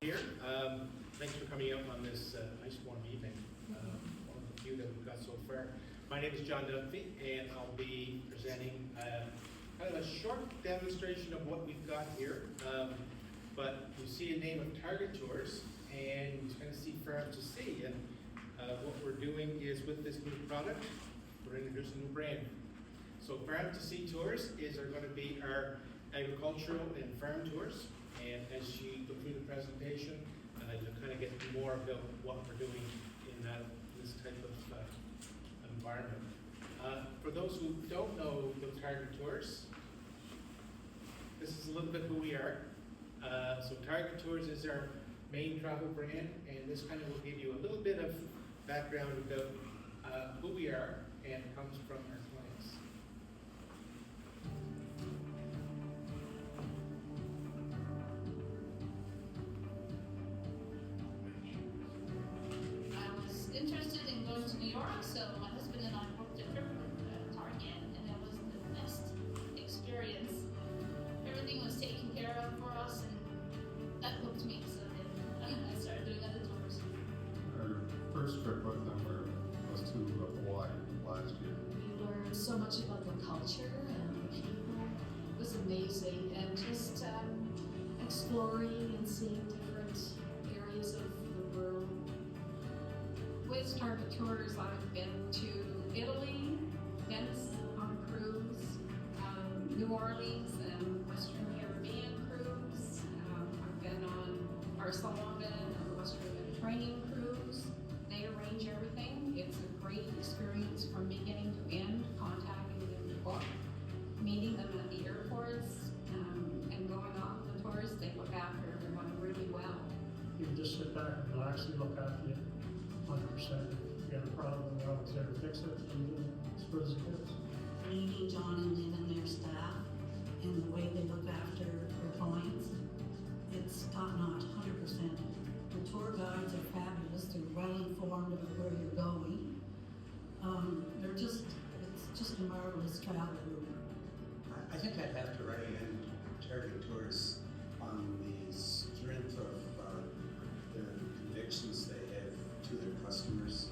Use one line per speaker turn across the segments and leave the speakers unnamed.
Here. Thanks for coming out on this nice warm evening. One of the few that we've got so far. My name is John Dunphy, and I'll be presenting kind of a short demonstration of what we've got here. But you see a name of Target Tours, and you kind of see Farm to See. And what we're doing is with this new product, we're introducing a new brand. So Farm to See Tours are going to be our agricultural and farm tours. And as you go through the presentation, you'll kind of get more about what we're doing in this type of environment. For those who don't know the Target Tours, this is a little bit who we are. So Target Tours is our main travel brand, and this kind of will give you a little bit of background about who we are and comes from our clients.
Interested in going to New York, so my husband and I booked a trip with Target, and it was the best experience. Everything was taken care of for us, and that hooked me, so then I started doing other tours.
Our first trip with them was to Hawaii last year.
We learned so much about the culture and the people. It was amazing, and just exploring and seeing different areas of the world. With Target Tours, I've been to Italy, Venice on a cruise, New Orleans and Western Caribbean cruise. I've been on Barcelona and the Western Mediterranean cruise. They arrange everything. It's a great experience from beginning to end, contacting them to book, meeting them at the airports, and going off the tours. They look after everyone really well.
You can just sit back and relax and look after you. 100%. If you got a problem, they're always there to fix it, and as good as it gets.
Meeting John and Lynn and their staff and the way they look after their clients, it's top-notch, 100%. The tour guides are fabulous. They're well-informed about where you're going. It's just a marvelous travel group.
I think I'd have to recommend Target Tours on the strength of the convictions they have to their customers.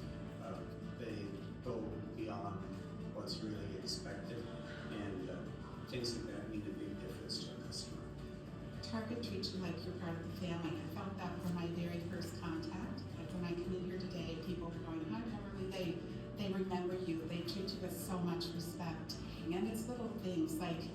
They go beyond what's really expected, and things like that mean a big difference to a customer.
Target treats you like you're part of the family. I felt that from my very first contact. Like when I come in here today, people are going, "Hi, Beverly." They remember you. They treat you with so much respect. And it's little things like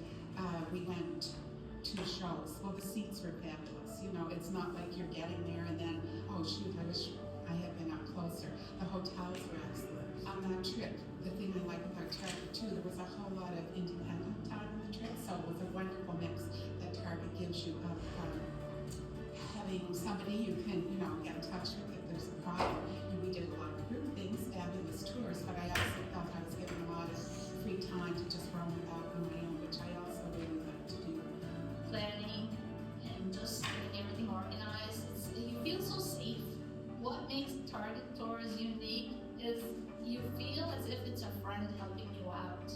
we went to shows. Well, the seats were fabulous. You know, it's not like you're getting there and then, oh shoot, I wish I had been up closer. The hotels were excellent. On that trip, the thing I like about Target too, there was a whole lot of independent time on the trip, so it was a wonderful mix that Target gives you of having somebody you can, get in touch with if there's a problem. And we did a lot of group things, fabulous tours, but I also felt I was given a lot of free time to just roam about on my own, which I also really like to do.
Planning and just getting everything organized. You feel so safe. What makes Target Tours unique is you feel as if it's a friend helping you out.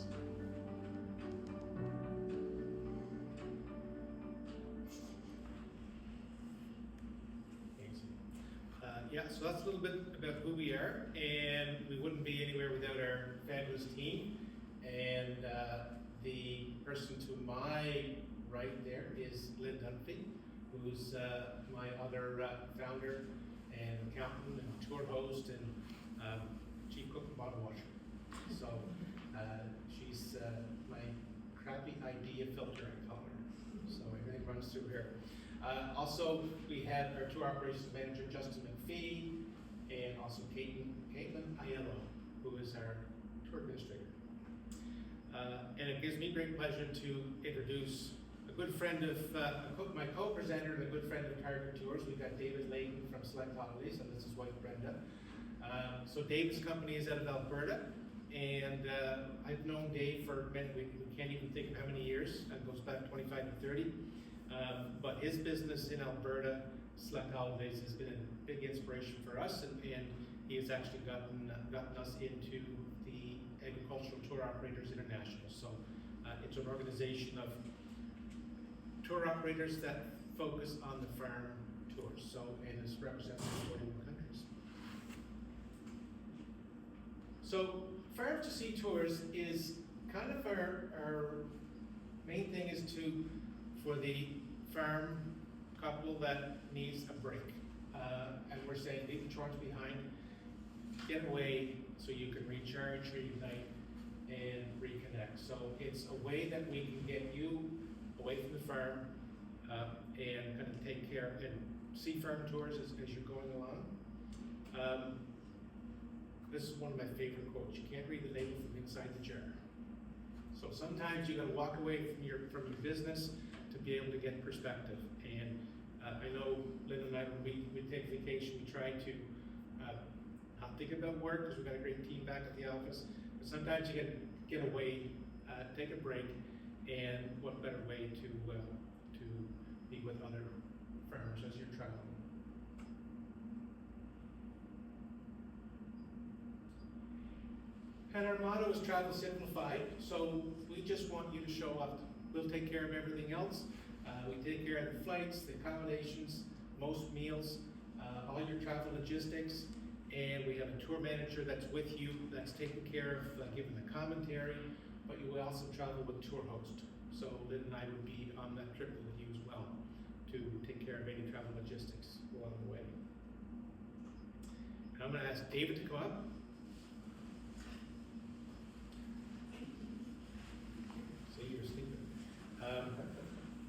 So that's a little bit about who we are, and we wouldn't be anywhere without our fabulous team. And the person to my right there is Lynn Dunphy, who's my other founder and accountant and tour host and chief cook and bottle washer. So she's my crappy idea filter, I call her. So everything runs through her. Also, we have our tour operations manager, Justin McPhee, and also Caitlin Aiello, who is our tour administrator. And it gives me great pleasure to introduce a good friend of my co-presenter and a good friend of Target Tours. We've got David Layton from Select Holidays, and this is his wife Brenda. So David's company is out of Alberta, and I've known Dave for we can't even think of how many years. It goes back 25 to 30. But his business in Alberta, Select Holidays, has been a big inspiration for us, and he has actually gotten us into the Agricultural Tour Operators International. So it's an organization of tour operators that focus on the farm tours. So, and it's represented in 41 countries. So, Farm to Sea Tours is kind of our main thing is for the farm couple that needs a break. And we're saying leave the chores behind, get away so you can recharge, reunite, and reconnect. So it's a way that we can get you away from the farm and kind of take care and see farm tours as you're going along. This is one of my favorite quotes. You can't read the label from inside the jar. So sometimes you got to walk away from your business to be able to get perspective. And I know Lynn and I, when we take vacation, we try to not think about work because we've got a great team back at the office. But sometimes you get away, take a break, and what better way to be with other farmers as you're traveling. And our motto is Travel Simplified, so we just want you to show up. We'll take care of everything else. We take care of the flights, the accommodations, most meals, all your travel logistics, and we have a tour manager that's with you, that's taking care of giving the commentary, but you will also travel with tour host. So Lynn and I would be on that trip with you as well to take care of any travel logistics along the way. And I'm going to ask David to come up.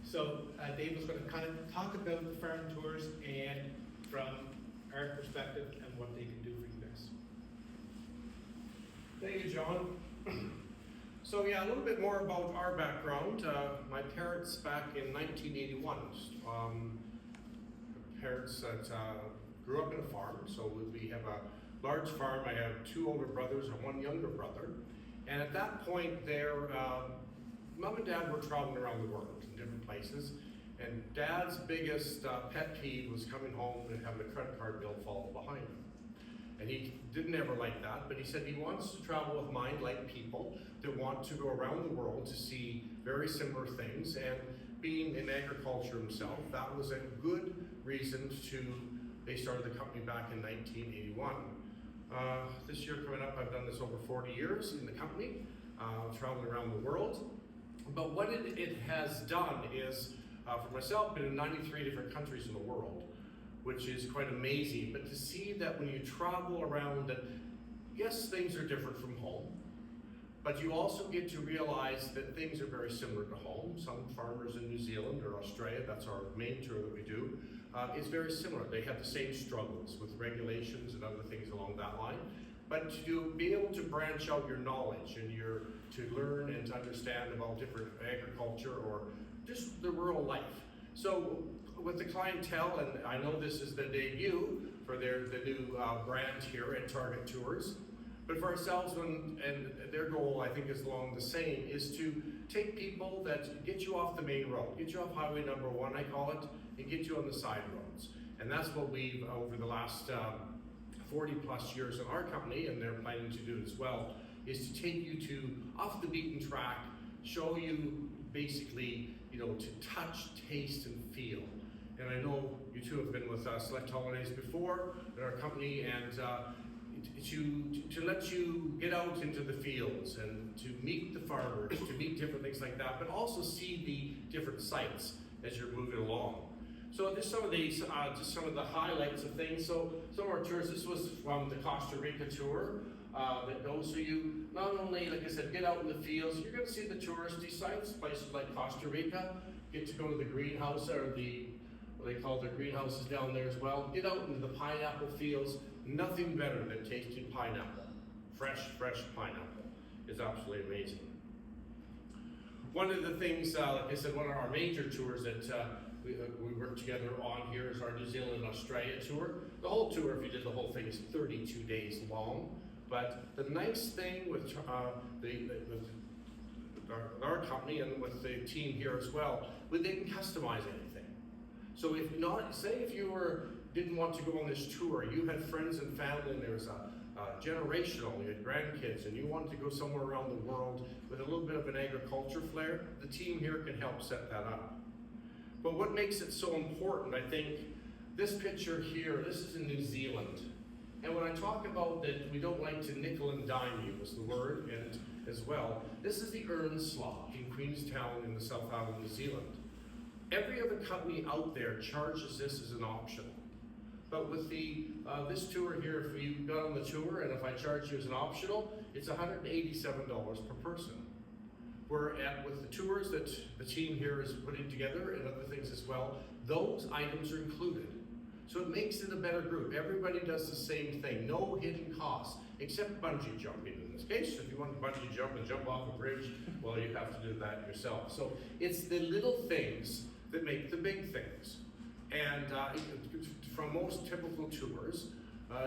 So Dave was going to kind of talk about the farm tours and from our perspective and what they can do for you guys.
Thank you, John. So yeah, a little bit more about our background. My parents back in 1981, parents that grew up in a farm. So we have a large farm. I have 2 older brothers and 1 younger brother. And at that point, their mom and dad were traveling around the world in different places, and Dad's biggest pet peeve was coming home and having a credit card bill fall behind him. And he didn't ever like that, but he said he wants to travel with mind-like people that want to go around the world to see very similar things, and being in agriculture himself, that was a good reason they started the company back in 1981. This year coming up, I've done this over 40 years in the company, traveling around the world. But what it has done is, for myself, been in 93 different countries in the world, which is quite amazing. But to see that when you travel around, that yes, things are different from home, but you also get to realize that things are very similar to home. Some farmers in New Zealand or Australia, that's our main tour that we do, is very similar. They have the same struggles with regulations and other things along that line. But to be able to branch out your knowledge and to learn and to understand about different agriculture or just the rural life. So with the clientele, and I know this is the debut for the new brand here at Target Tours, but for ourselves, and their goal I think is along the same, is to take people that get you off the main road, get you off highway number 1, I call it, and get you on the side roads. And that's what we've, over the last 40 plus years in our company, and they're planning to do it as well, is to take you to off the beaten track, show you basically, to touch, taste, and feel. And I know you two have been with Select Holidays before in our company, and to let you get out into the fields and to meet the farmers, to meet different things like that, but also see the different sites as you're moving along. So just some of these, just some of the highlights of things. So some of our tours, this was from the Costa Rica tour that goes, so you not only, like I said, get out in the fields, you're going to see the touristy sites, places like Costa Rica, get to go to the greenhouse, or what they call the greenhouses down there as well. Get out into the pineapple fields. Nothing better than tasting pineapple. Fresh pineapple is absolutely amazing. One of the things, like I said, one of our major tours that we work together on here is our New Zealand and Australia tour. The whole tour, if you did the whole thing, is 32 days long. But the nice thing with our company and with the team here as well, they can customize anything. So if not, say if you didn't want to go on this tour, you had friends and family, and there was a generational, you had grandkids, and you wanted to go somewhere around the world with a little bit of an agriculture flair, the team here can help set that up. But what makes it so important, I think, This picture here, this is in New Zealand. And when I talk about that we don't like to nickel and dime you, was the word, and as well, this is the Earnslaw in Queenstown in the South Island, New Zealand. Every other company out there charges this as an optional. But with the this tour here, if you got on the tour and if I charge you as an optional, it's $187 per person. We're at, with the tours that the team here is putting together and other things as well, those items are included. So it makes it a better group. Everybody does the same thing, no hidden costs, except bungee jumping in this case. If you want to bungee jump and jump off a bridge, well, you have to do that yourself. So it's the little things that make the big things. And from most typical tours,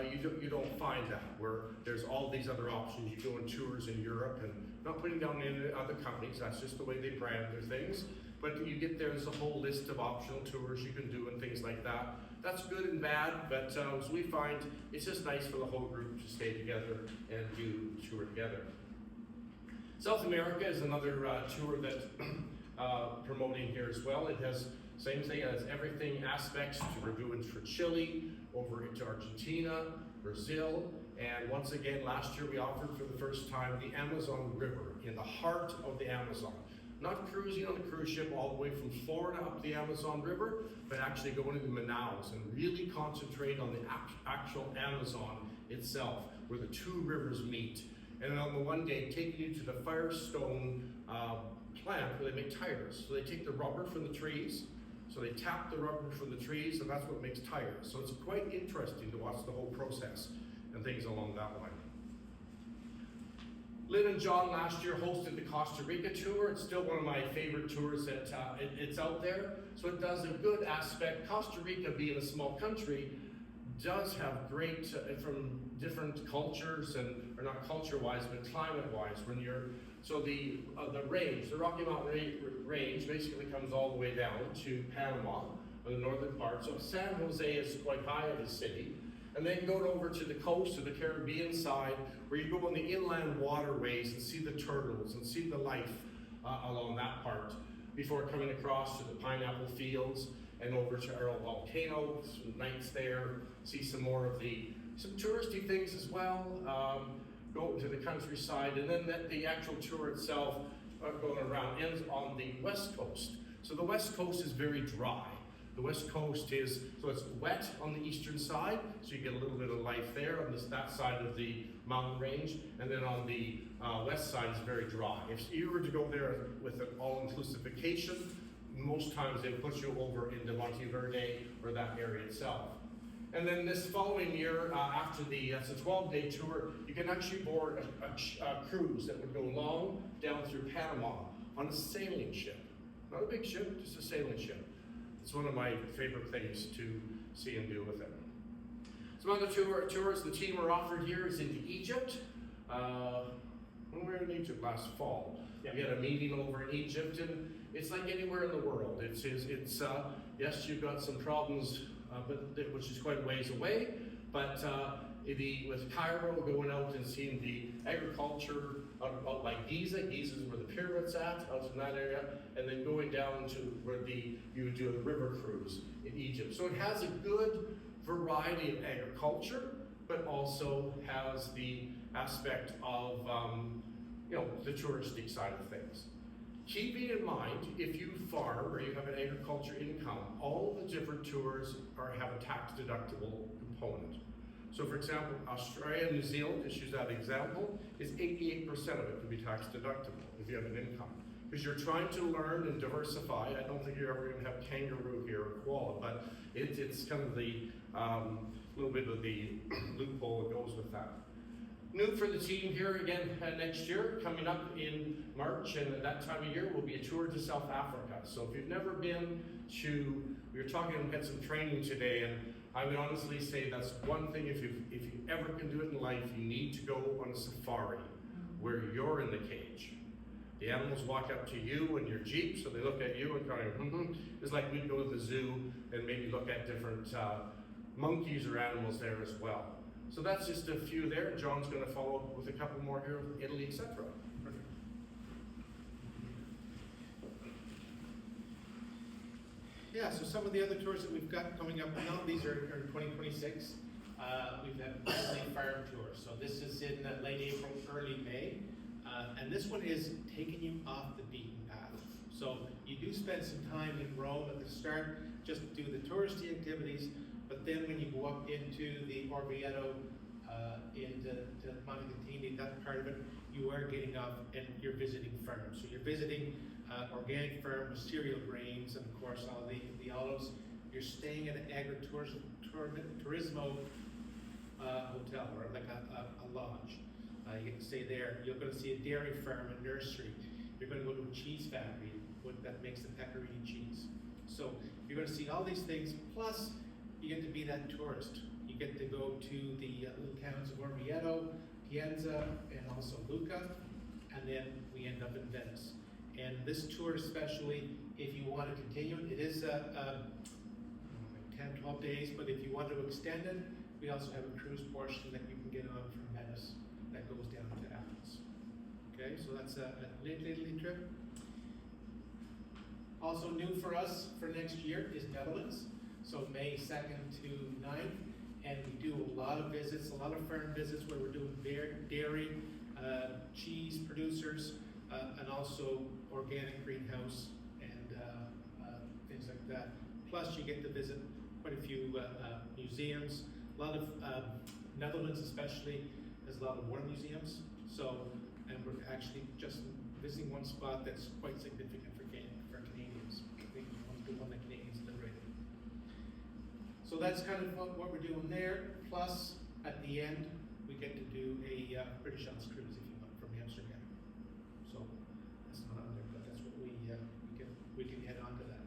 you don't find that, where there's all these other options. You go on tours in Europe, and not putting down any other companies, that's just the way they brand their things. But you get there's a whole list of optional tours you can do and things like that. That's good and bad, but as we find, it's just nice for the whole group to stay together and do the tour together. South America is another tour that promoting here as well. It has same thing as everything aspects to we're doing for Chile, over into Argentina, Brazil, and once again last year we offered for the first time the Amazon River in the heart of the Amazon. Not cruising on a cruise ship all the way from Florida up the Amazon River, but actually going into Manaus and really concentrate on the actual Amazon itself, where the two rivers meet. And on the one day, taking you to the Firestone plant where they make tires. So they take the rubber from the trees, so they tap the rubber from the trees, and that's what makes tires. So it's quite interesting to watch the whole process and things along that line. Lynn and John last year hosted the Costa Rica tour. It's still one of my favorite tours that it's out there. So it does a good aspect. Costa Rica, being a small country, does have great, from different cultures, and or not culture-wise, but climate-wise. When you're, so the range, the Rocky Mountain range basically comes all the way down to Panama, on the northern part. So San Jose is quite high of the city. And then go over to the coast, to the Caribbean side, where you go on the inland waterways and see the turtles and see the life along that part, before coming across to the pineapple fields and over to Earl Volcano, some nights there, see some more of some touristy things as well, go to the countryside, and then the actual tour itself going around ends on the west coast. So the west coast is very dry. The west coast is, so it's wet on the eastern side, so you get a little bit of life there on that side of the mountain range, and then on the west side is very dry. If you were to go there with an all-inclusive vacation, most times they put you over into Monteverde or that area itself. And then this following year, after that's a 12-day tour, you can actually board a cruise that would go long down through Panama on a sailing ship. Not a big ship, just a sailing ship. It's one of my favorite things to see and do with it. Some other tours the team are offered here is into Egypt. When we were in Egypt last fall, we had a meeting over in Egypt, and it's like anywhere in the world. It's yes, you've got some problems, which is quite a ways away, but with Cairo, going out and seeing the agriculture out by Giza. Giza is where the pyramid's at, out in that area, and then going down to where you would do the river cruise in Egypt. So it has a good variety of agriculture, but also has the aspect of the touristic side of things. Keeping in mind, if you farm or you have an agriculture income, all the different tours have a tax deductible component. So for example, Australia and New Zealand, just use that example, is 88% of it can be tax deductible if you have an income. Because you're trying to learn and diversify. I don't think you're ever going to have kangaroo here or koala, but it's kind of the little bit of the loophole that goes with that. New for the team here again next year, coming up in March, and at that time of year will be a tour to South Africa. So if you've never been to, we were talking and had some training today, and I would honestly say that's one thing, if you ever can do it in life, you need to go on a safari where you're in the cage. The animals walk up to you in your Jeep, so they look at you and kind of, It's like we'd go to the zoo and maybe look at different monkeys or animals there as well. So that's just a few there. John's going to follow up with a couple more here with Italy, etc.
Yeah, so some of the other tours that we've got coming up now, these are in 2026. We've got Wesley Farm Tour. So this is in late April, early May. And this one is taking you off the beaten path. So you do spend some time in Rome at the start, just do the touristy activities, but then when you go up into the Orvieto, into Montecatini, that part of it, you are getting off and you're visiting farms. So you're visiting organic farm with cereal grains and of course all the olives. You're staying at an agriturismo hotel or like a lodge. You get to stay there. You're going to see a dairy farm, a nursery. You're going to go to a cheese factory that makes the pecorino cheese. So you're going to see all these things, plus you get to be that tourist. You get to go to the little towns of Orvieto, Pienza, and also Lucca, and then we end up in Venice. And this tour especially, if you want to continue, it is 10, 12 days, but if you want to extend it, we also have a cruise portion that you can get on from Venice that goes down to Athens. Okay, so that's a Italy trip. Also new for us for next year is Netherlands. So May 2nd to 9th. And we do a lot of visits, a lot of farm visits where we're doing dairy, cheese producers, and also organic greenhouse and things like that. Plus you get to visit quite a few museums. A lot of Netherlands especially, there's a lot of war museums. So, and we're actually just visiting one spot that's quite significant for Canadians. I think it's the one that Canadians liberated. So that's kind of what we're doing there. Plus, at the end, we get to do a British Isles cruise if you want from Amsterdam. So that's not on there, but that's what we can head on to that.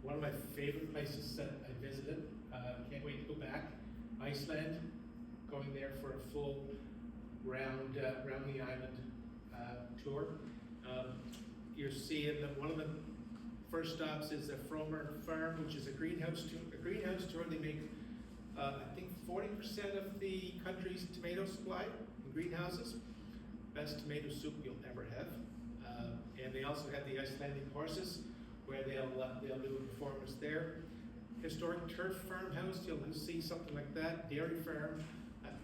One of my favorite places that I visited, can't wait to go back, Iceland. Going there for a full round the island tour. You're seeing that one of the first stops is the Fromer Farm, which is a greenhouse tour. A greenhouse tour, they make, I think 40% of the country's tomato supply in greenhouses. Best tomato soup you'll ever have. And they also have the Icelandic horses, where they'll do a performance there. Historic turf farmhouse, you'll see something like that. Dairy farm,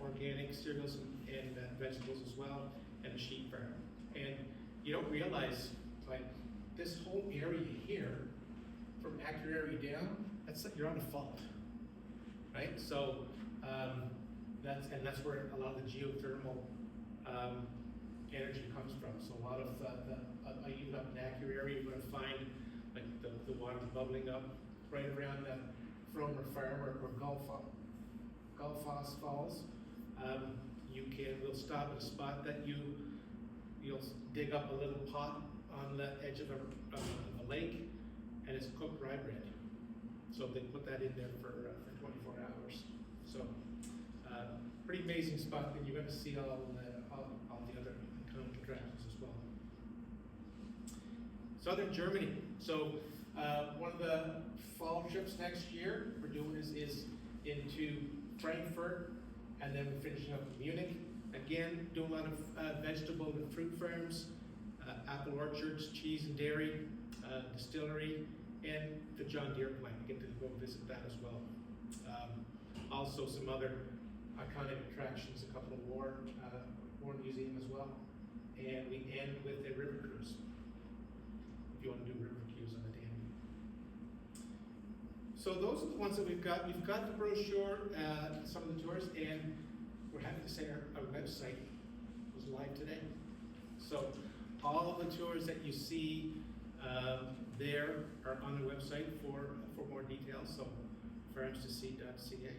organic cereals and vegetables as well, and a sheep farm. And you don't realize, like, this whole area here, from Akureyri down, you're on a fault, right? So that's where a lot of the geothermal energy comes from. So a lot of even up in Akureyri, you're going to find like the water bubbling up right around the Fromer Farm or Gullfoss Falls. We'll stop at a spot that you'll dig up a little pot on the edge of a lake, and it's cooked rye bread. So they put that in there for 24 hours. So pretty amazing spot, and you're going to see all the other economic attractions as well. Southern Germany. So one of the fall trips next year we're doing is into Frankfurt, and then we're finishing up in Munich. Again, doing a lot of vegetable and fruit farms, apple orchards, cheese and dairy, distillery, and the John Deere plant. We get to go visit that as well. Also some other iconic attractions, a couple of war museum as well. And we end with a river cruise, if you want to do river cruise on the Danube. So those are the ones that we've got. We've got the brochure, some of the tours, and we're happy to say our website was live today. So all of the tours that you see there are on the website for more details, so farmstosea.ca.